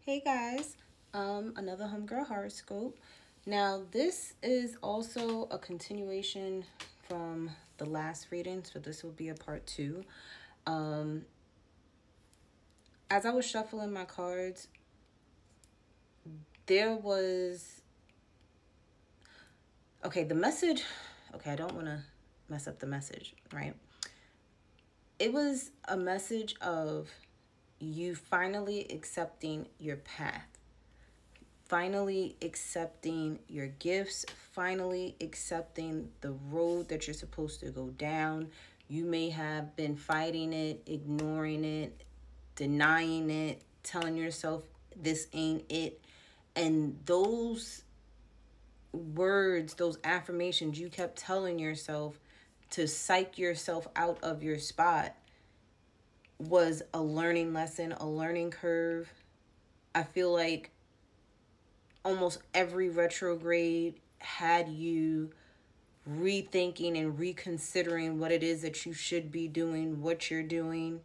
Hey guys, another Homegirl horoscope. Now, this is also a continuation from the last reading, so this will be a part two. Um, as I was shuffling my cards, there was the message. Okay, I don't want to mess up the message, right? It was a message of you finally accepting your path, finally accepting your gifts, finally accepting the road that you're supposed to go down. You may have been fighting it, ignoring it, denying it, telling yourself this ain't it. And those words, those affirmations you kept telling yourself to psych yourself out of your spot was a learning lesson, a learning curve. I feel like almost every retrograde had you rethinking and reconsidering what it is that you should be doing, what you're doing.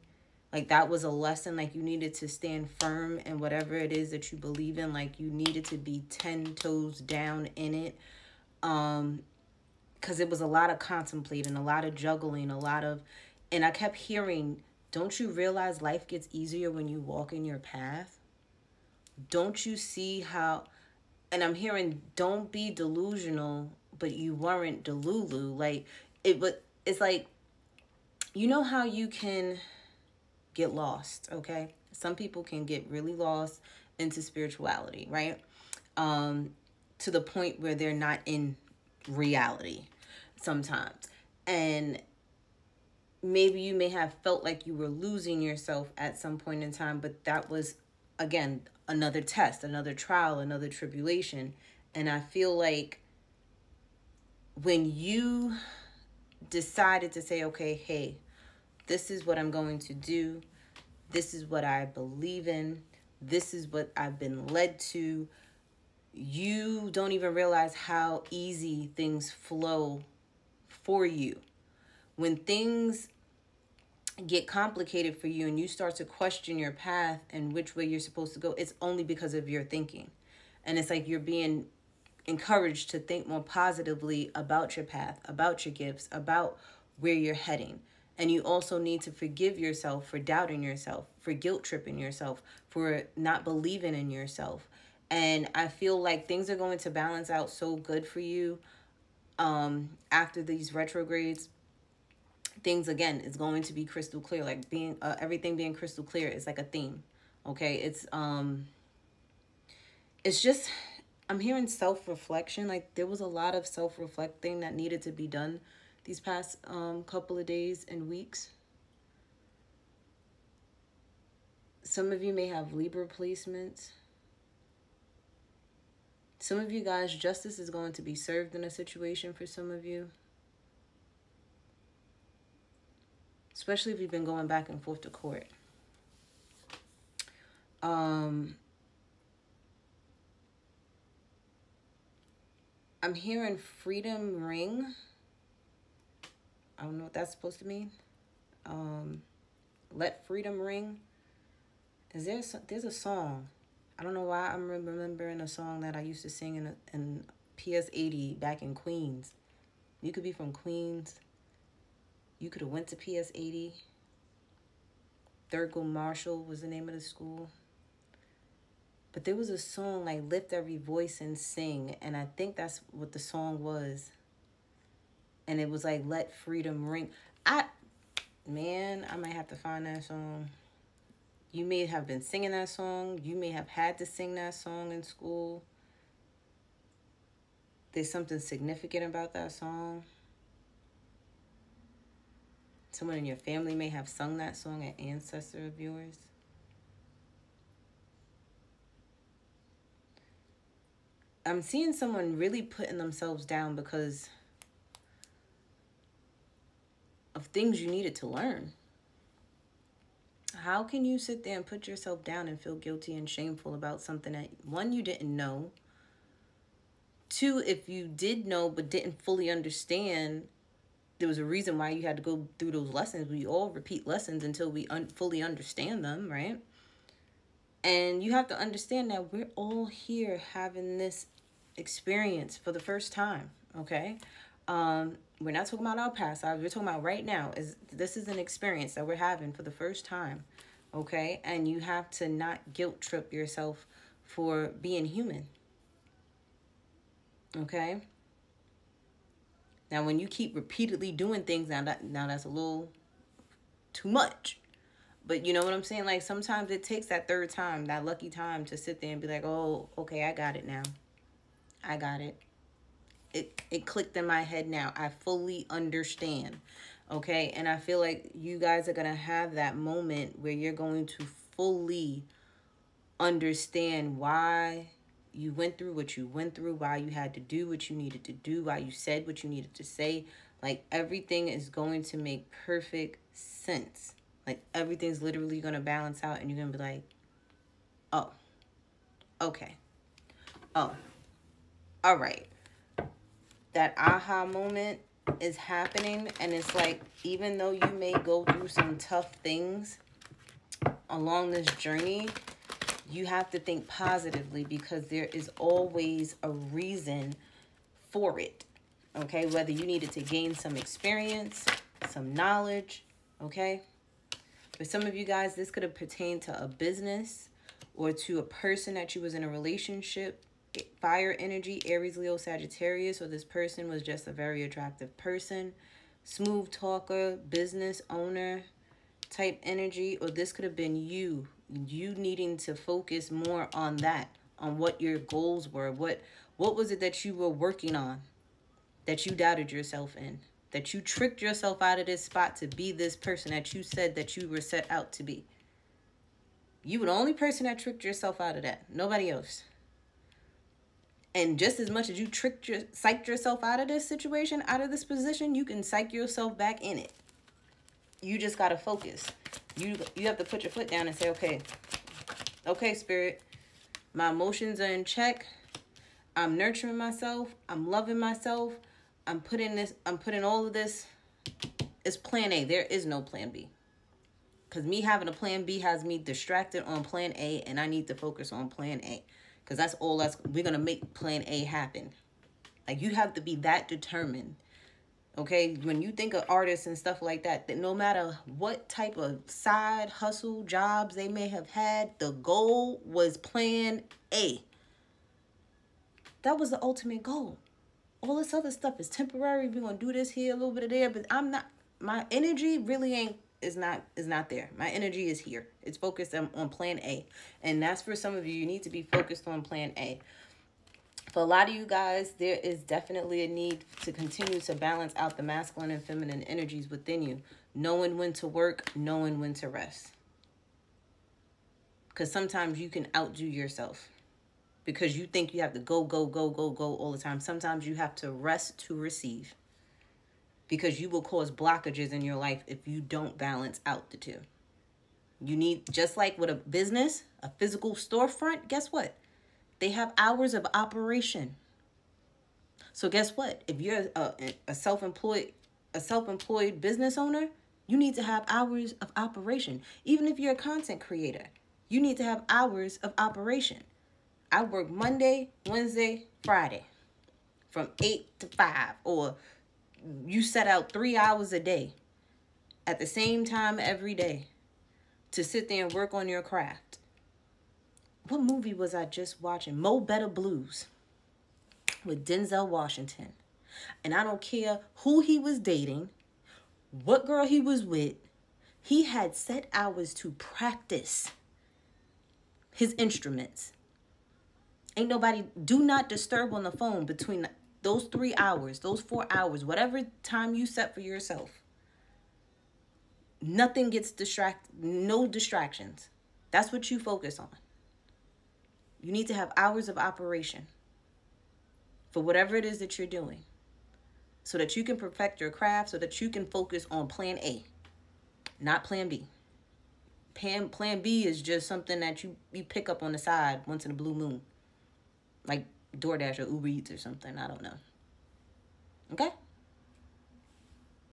Like that was a lesson. Like you needed to stand firm in whatever it is that you believe in. Like you needed to be 10 toes down in it. Because it was a lot of contemplating, a lot of juggling, and I kept hearing, don't you realize life gets easier when you walk in your path? Don't you see how, and I'm hearing, don't be delusional, but you weren't delulu. Like it's like, you know how you can get lost, okay? Some people can get really lost into spirituality, right? To the point where they're not in reality sometimes. And maybe you may have felt like you were losing yourself at some point in time, but that was, again, another test, another trial, another tribulation. And I feel like when you decided to say, okay, hey, this is what I'm going to do, this is what I believe in, this is what I've been led to, you don't even realize how easy things flow for you. When things get complicated for you and you start to question your path and which way you're supposed to go, it's only because of your thinking. And it's like you're being encouraged to think more positively about your path, about your gifts, about where you're heading. And you also need to forgive yourself for doubting yourself, for guilt tripping yourself, for not believing in yourself. And I feel like things are going to balance out so good for you after these retrogrades. Things, again, is going to be crystal clear. Like being everything being crystal clear is like a theme. Okay, it's just, I'm hearing self-reflection. Like there was a lot of self-reflecting that needed to be done these past couple of days and weeks. Some of you may have Libra placements. Some of you guys, justice is going to be served in a situation for some of you. Especially if you've been going back and forth to court. I'm hearing freedom ring. I don't know what that's supposed to mean. Let freedom ring. There's a song. I don't know why I'm remembering a song that I used to sing in PS 80 back in Queens. You could be from Queens. You could have went to PS 80. Thurgood Marshall was the name of the school. But there was a song like Lift Every Voice and Sing. And I think that's what the song was. And it was like Let Freedom Ring. I might have to find that song. You may have been singing that song. You may have had to sing that song in school. There's something significant about that song. Someone in your family may have sung that song, an ancestor of yours. I'm seeing someone really putting themselves down because of things you needed to learn. How can you sit there and put yourself down and feel guilty and shameful about something that, one, you didn't know? Two, if you did know but didn't fully understand, there was a reason why you had to go through those lessons. We all repeat lessons until we fully understand them, right? And you have to understand that we're all here having this experience for the first time, okay? We're not talking about our past lives. We're talking about right now. This is an experience that we're having for the first time, okay? And you have to not guilt trip yourself for being human, okay? Now, when you keep repeatedly doing things, now that's a little too much. But you know what I'm saying? Like, sometimes it takes that third time, that lucky time, to sit there and be like, oh, okay, I got it now. I got it. It clicked in my head now. I fully understand. Okay? And I feel like you guys are going to have that moment where you're going to fully understand why you went through what you went through, why you had to do what you needed to do, why you said what you needed to say. Like, everything is going to make perfect sense. Like, everything's literally going to balance out, and you're going to be like, oh, okay. Oh, all right. That aha moment is happening, and it's like, even though you may go through some tough things along this journey, you have to think positively, because there is always a reason for it, okay? Whether you needed to gain some experience, some knowledge, okay? For some of you guys, this could have pertained to a business or to a person that you was in a relationship. Fire energy, Aries, Leo, Sagittarius, or this person was just a very attractive person. Smooth talker, business owner type energy, or this could have been you needing to focus more on that, on what your goals were. What was it that you were working on that you doubted yourself in? That you tricked yourself out of this spot to be this person that you said that you were set out to be. You were the only person that tricked yourself out of that. Nobody else. And just as much as you psyched yourself out of this situation, out of this position, you can psych yourself back in it. You just got to focus. You have to put your foot down and say, okay, spirit, my emotions are in check. I'm nurturing myself. I'm loving myself. I'm putting all of this. It's plan A. There is no plan B. Because me having a plan B has me distracted on plan A, and I need to focus on plan A. Because we're going to make plan A happen. Like, you have to be that determined. Okay? When you think of artists and stuff like that, that no matter what type of side hustle jobs they may have had, the goal was plan A. That was the ultimate goal. All this other stuff is temporary. We're going to do this here, a little bit of there, but my energy really is not there. My energy is here. It's focused on plan A. And that's for some of you. You need to be focused on plan A. For a lot of you guys, there is definitely a need to continue to balance out the masculine and feminine energies within you. Knowing when to work, knowing when to rest. Because sometimes you can outdo yourself. Because you think you have to go all the time. Sometimes you have to rest to receive. Because you will cause blockages in your life if you don't balance out the two. You need, just like with a business, a physical storefront, guess what? They have hours of operation. So guess what? If you're a self-employed business owner, you need to have hours of operation. Even if you're a content creator, you need to have hours of operation. I work Monday, Wednesday, Friday from 8 to 5, or you set out 3 hours a day at the same time every day to sit there and work on your craft. What movie was I just watching? Mo Better Blues with Denzel Washington. And I don't care who he was dating, what girl he was with, he had set hours to practice his instruments. Ain't nobody, do not disturb on the phone between those 3 hours, those 4 hours, whatever time you set for yourself. Nothing gets no distractions. That's what you focus on. You need to have hours of operation for whatever it is that you're doing, so that you can perfect your craft, so that you can focus on plan A, not plan B. Plan B is just something that you pick up on the side once in a blue moon. Like DoorDash or Uber Eats or something. I don't know. Okay?